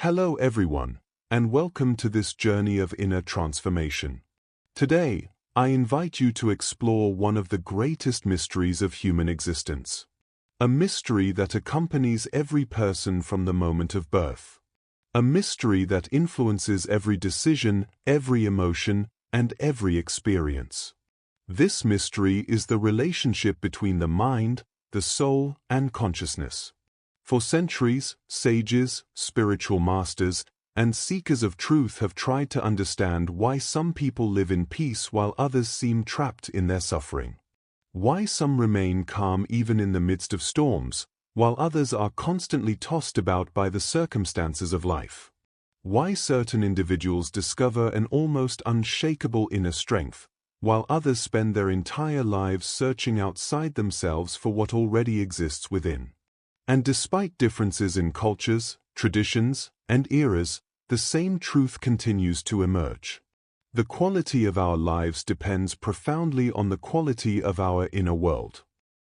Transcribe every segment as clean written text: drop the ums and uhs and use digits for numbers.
Hello everyone, and welcome to this journey of inner transformation. Today, I invite you to explore one of the greatest mysteries of human existence. A mystery that accompanies every person from the moment of birth. A mystery that influences every decision, every emotion, and every experience. This mystery is the relationship between the mind, the soul, and consciousness. For centuries, sages, spiritual masters, and seekers of truth have tried to understand why some people live in peace while others seem trapped in their suffering. Why some remain calm even in the midst of storms, while others are constantly tossed about by the circumstances of life. Why certain individuals discover an almost unshakable inner strength, while others spend their entire lives searching outside themselves for what already exists within. And despite differences in cultures, traditions, and eras, the same truth continues to emerge. The quality of our lives depends profoundly on the quality of our inner world.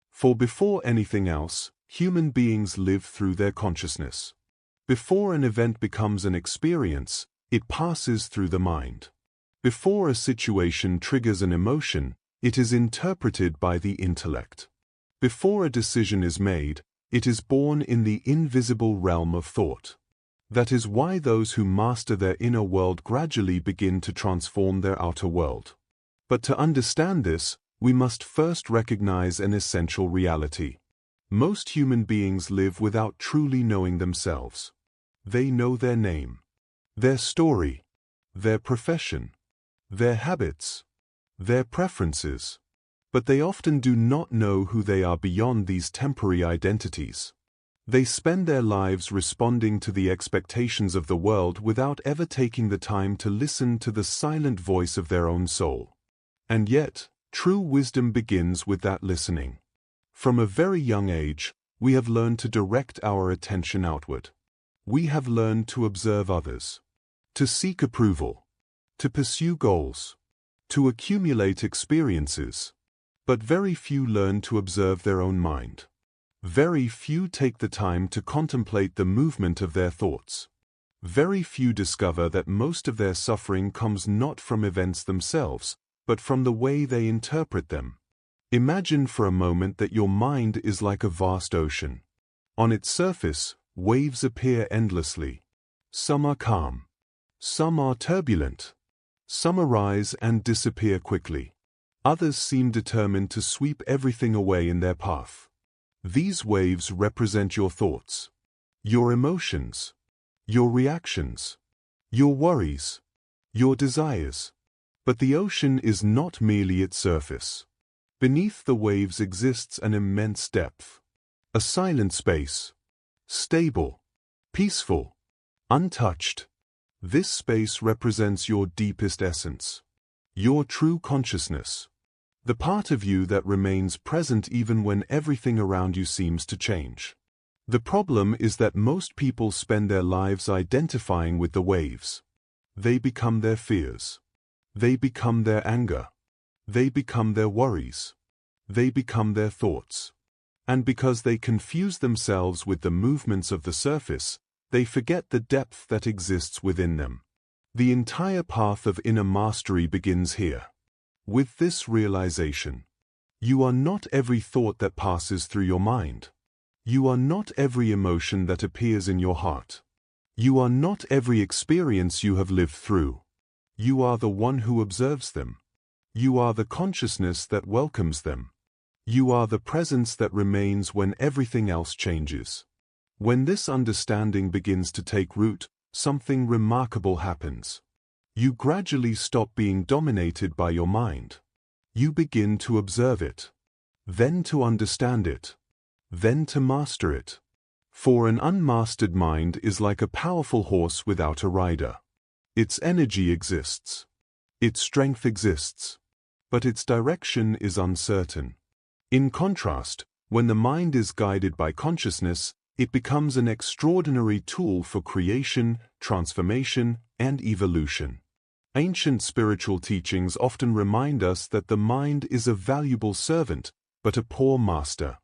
For before anything else, human beings live through their consciousness. Before an event becomes an experience, it passes through the mind. Before a situation triggers an emotion, it is interpreted by the intellect. Before a decision is made, it is born in the invisible realm of thought. That is why those who master their inner world gradually begin to transform their outer world. But to understand this, we must first recognize an essential reality. Most human beings live without truly knowing themselves. They know their name, their story, their profession, their habits, their preferences. But they often do not know who they are beyond these temporary identities. They spend their lives responding to the expectations of the world without ever taking the time to listen to the silent voice of their own soul. And yet, true wisdom begins with that listening. From a very young age, we have learned to direct our attention outward. We have learned to observe others, to seek approval, to pursue goals, to accumulate experiences. But very few learn to observe their own mind. Very few take the time to contemplate the movement of their thoughts. Very few discover that most of their suffering comes not from events themselves, but from the way they interpret them. Imagine for a moment that your mind is like a vast ocean. On its surface, waves appear endlessly. Some are calm. Some are turbulent. Some arise and disappear quickly. Others seem determined to sweep everything away in their path. These waves represent your thoughts, your emotions, your reactions, your worries, your desires. But the ocean is not merely its surface. Beneath the waves exists an immense depth, a silent space, stable, peaceful, untouched. This space represents your deepest essence, your true consciousness. The part of you that remains present even when everything around you seems to change. The problem is that most people spend their lives identifying with the waves. They become their fears. They become their anger. They become their worries. They become their thoughts. And because they confuse themselves with the movements of the surface, they forget the depth that exists within them. The entire path of inner mastery begins here. With this realization, you are not every thought that passes through your mind. You are not every emotion that appears in your heart. You are not every experience you have lived through. You are the one who observes them. You are the consciousness that welcomes them. You are the presence that remains when everything else changes. When this understanding begins to take root, something remarkable happens. You gradually stop being dominated by your mind. You begin to observe it, then to understand it, then to master it. For an unmastered mind is like a powerful horse without a rider. Its energy exists. Its strength exists. But its direction is uncertain. In contrast, when the mind is guided by consciousness, it becomes an extraordinary tool for creation, transformation, and evolution. Ancient spiritual teachings often remind us that the mind is a valuable servant, but a poor master.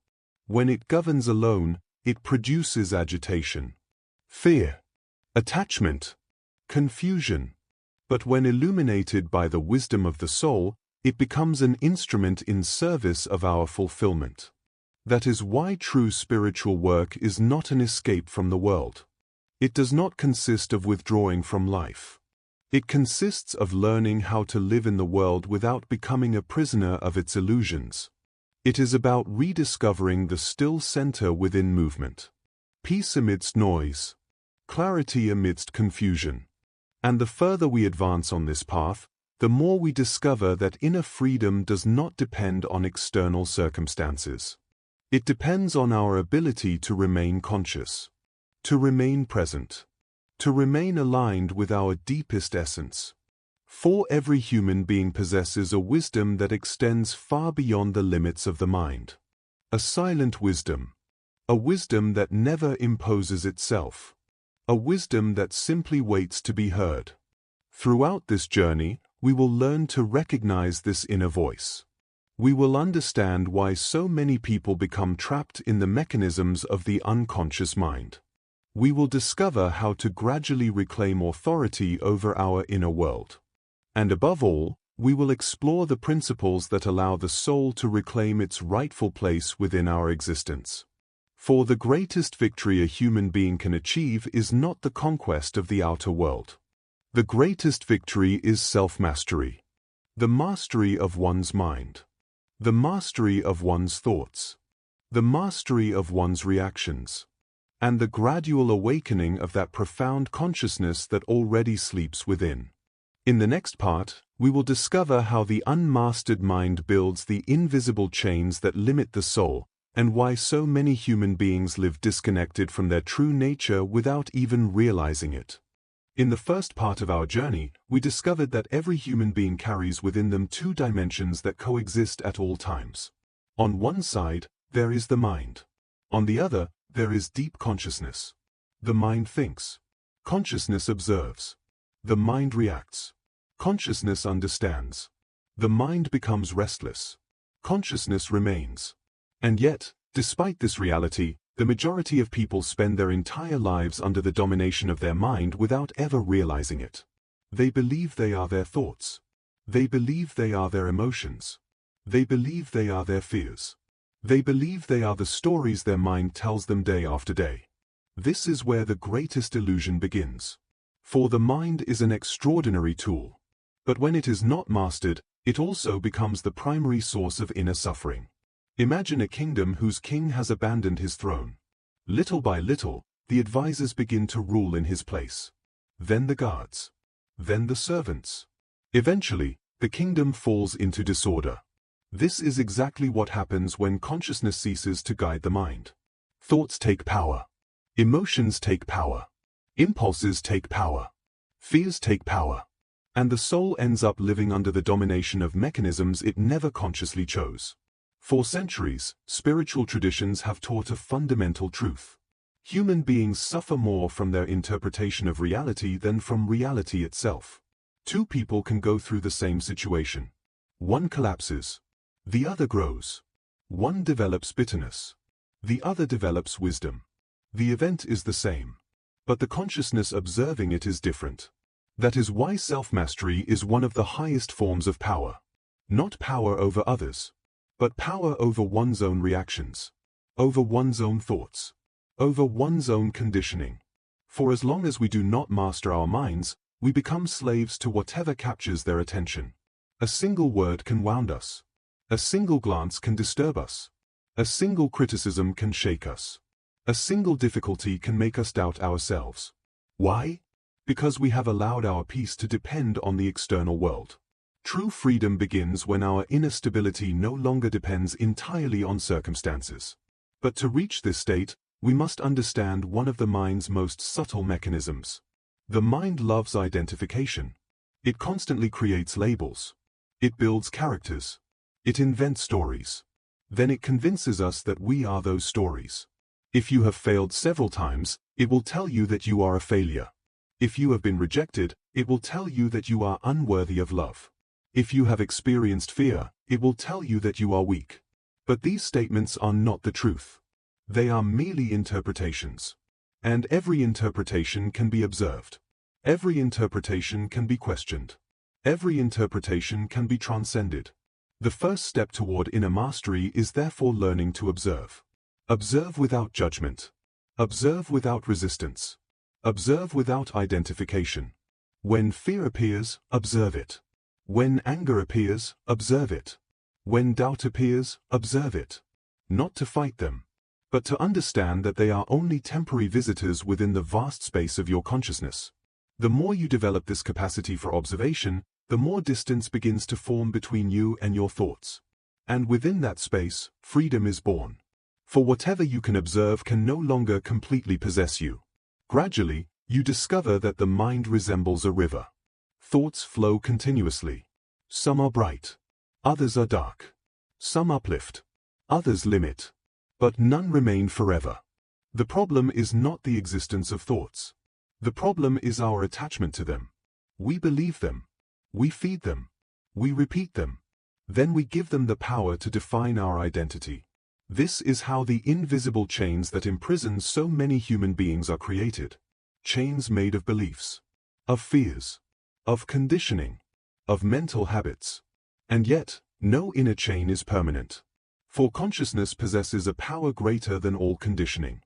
When it governs alone, it produces agitation, fear, attachment, confusion. But when illuminated by the wisdom of the soul, it becomes an instrument in service of our fulfillment. That is why true spiritual work is not an escape from the world. It does not consist of withdrawing from life. It consists of learning how to live in the world without becoming a prisoner of its illusions. It is about rediscovering the still center within movement. Peace amidst noise. Clarity amidst confusion. And the further we advance on this path, the more we discover that inner freedom does not depend on external circumstances. It depends on our ability to remain conscious, to remain present, to remain aligned with our deepest essence. For every human being possesses a wisdom that extends far beyond the limits of the mind. A silent wisdom. A wisdom that never imposes itself. A wisdom that simply waits to be heard. Throughout this journey, we will learn to recognize this inner voice. We will understand why so many people become trapped in the mechanisms of the unconscious mind. We will discover how to gradually reclaim authority over our inner world. And above all, we will explore the principles that allow the soul to reclaim its rightful place within our existence. For the greatest victory a human being can achieve is not the conquest of the outer world. The greatest victory is self-mastery. The mastery of one's mind. The mastery of one's thoughts. The mastery of one's reactions. And the gradual awakening of that profound consciousness that already sleeps within. In the next part, we will discover how the unmastered mind builds the invisible chains that limit the soul, and why so many human beings live disconnected from their true nature without even realizing it. In the first part of our journey, we discovered that every human being carries within them two dimensions that coexist at all times. On one side, there is the mind. On the other, there is deep consciousness. The mind thinks. Consciousness observes. The mind reacts. Consciousness understands. The mind becomes restless. Consciousness remains. And yet, despite this reality, the majority of people spend their entire lives under the domination of their mind without ever realizing it. They believe they are their thoughts. They believe they are their emotions. They believe they are their fears. They believe they are the stories their mind tells them day after day. This is where the greatest illusion begins. For the mind is an extraordinary tool. But when it is not mastered, it also becomes the primary source of inner suffering. Imagine a kingdom whose king has abandoned his throne. Little by little, the advisors begin to rule in his place. Then the guards. Then the servants. Eventually, the kingdom falls into disorder. This is exactly what happens when consciousness ceases to guide the mind. Thoughts take power. Emotions take power. Impulses take power. Fears take power. And the soul ends up living under the domination of mechanisms it never consciously chose. For centuries, spiritual traditions have taught a fundamental truth. Human beings suffer more from their interpretation of reality than from reality itself. Two people can go through the same situation. One collapses. The other grows. One develops bitterness. The other develops wisdom. The event is the same, but the consciousness observing it is different. That is why self-mastery is one of the highest forms of power. Not power over others, but power over one's own reactions, over one's own thoughts, over one's own conditioning. For as long as we do not master our minds, we become slaves to whatever captures their attention. A single word can wound us. A single glance can disturb us. A single criticism can shake us. A single difficulty can make us doubt ourselves. Why? Because we have allowed our peace to depend on the external world. True freedom begins when our inner stability no longer depends entirely on circumstances. But to reach this state, we must understand one of the mind's most subtle mechanisms. The mind loves identification. It constantly creates labels. It builds characters. It invents stories. Then it convinces us that we are those stories. If you have failed several times, it will tell you that you are a failure. If you have been rejected, it will tell you that you are unworthy of love. If you have experienced fear, it will tell you that you are weak. But these statements are not the truth. They are merely interpretations. And every interpretation can be observed. Every interpretation can be questioned. Every interpretation can be transcended. The first step toward inner mastery is therefore learning to observe. Observe without judgment. Observe without resistance. Observe without identification. When fear appears, observe it. When anger appears, observe it. When doubt appears, observe it. Not to fight them, but to understand that they are only temporary visitors within the vast space of your consciousness. The more you develop this capacity for observation, the more distance begins to form between you and your thoughts. And within that space, freedom is born. For whatever you can observe can no longer completely possess you. Gradually, you discover that the mind resembles a river. Thoughts flow continuously. Some are bright. Others are dark. Some uplift. Others limit. But none remain forever. The problem is not the existence of thoughts. The problem is our attachment to them. We believe them. We feed them. We repeat them. Then we give them the power to define our identity. This is how the invisible chains that imprison so many human beings are created. Chains made of beliefs, of fears, of conditioning, of mental habits. And yet, no inner chain is permanent. For consciousness possesses a power greater than all conditioning.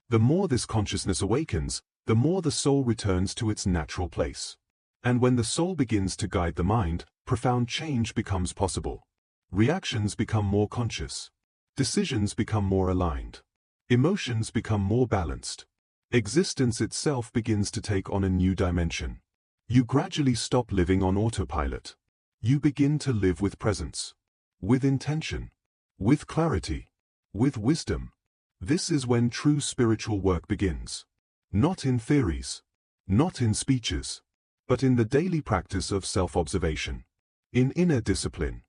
The more this consciousness awakens, the more the soul returns to its natural place. And when the soul begins to guide the mind, profound change becomes possible. Reactions become more conscious. Decisions become more aligned. Emotions become more balanced. Existence itself begins to take on a new dimension. You gradually stop living on autopilot. You begin to live with presence, with intention, with clarity, with wisdom. This is when true spiritual work begins. Not in theories, not in speeches, but in the daily practice of self-observation, in inner discipline,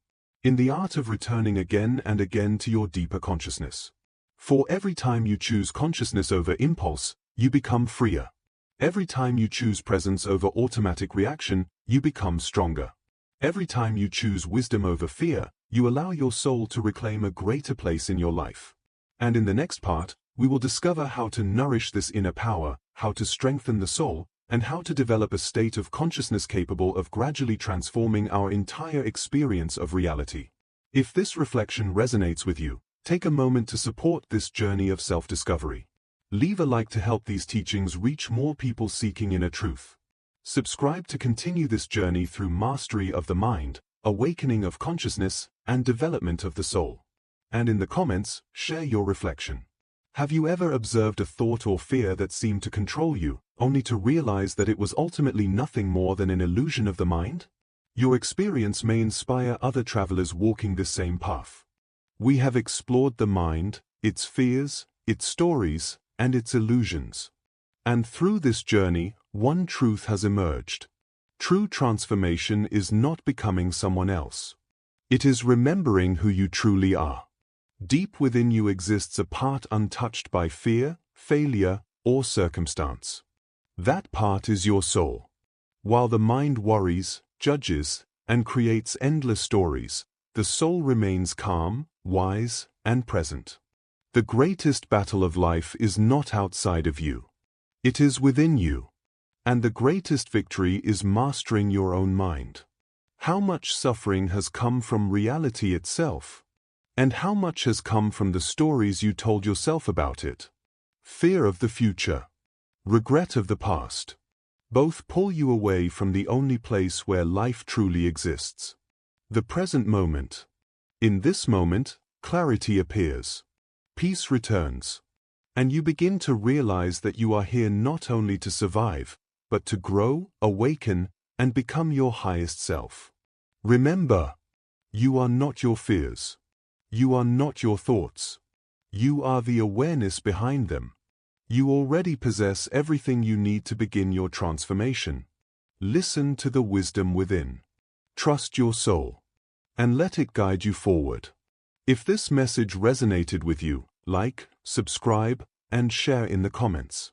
in the art of returning again and again to your deeper consciousness. For every time you choose consciousness over impulse, you become freer. Every time you choose presence over automatic reaction, you become stronger. Every time you choose wisdom over fear, you allow your soul to reclaim a greater place in your life. And in the next part, we will discover how to nourish this inner power, how to strengthen the soul, and how to develop a state of consciousness capable of gradually transforming our entire experience of reality. If this reflection resonates with you, take a moment to support this journey of self-discovery. Leave a like to help these teachings reach more people seeking inner truth. Subscribe to continue this journey through mastery of the mind, awakening of consciousness, and development of the soul. And in the comments, share your reflection. Have you ever observed a thought or fear that seemed to control you, only to realize that it was ultimately nothing more than an illusion of the mind? Your experience may inspire other travelers walking this same path. We have explored the mind, its fears, its stories, and its illusions. And through this journey, one truth has emerged. True transformation is not becoming someone else. It is remembering who you truly are. Deep within you exists a part untouched by fear, failure, or circumstance. That part is your soul. While the mind worries, judges, and creates endless stories, the soul remains calm, wise, and present. The greatest battle of life is not outside of you. It is within you. And the greatest victory is mastering your own mind. How much suffering has come from reality itself? And how much has come from the stories you told yourself about it? Fear of the future, regret of the past. Both pull you away from the only place where life truly exists. The present moment. In this moment, clarity appears. Peace returns. And you begin to realize that you are here not only to survive, but to grow, awaken, and become your highest self. Remember, you are not your fears. You are not your thoughts. You are the awareness behind them. You already possess everything you need to begin your transformation. Listen to the wisdom within. Trust your soul. And let it guide you forward. If this message resonated with you, like, subscribe, and share in the comments.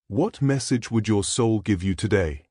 What message would your soul give you today?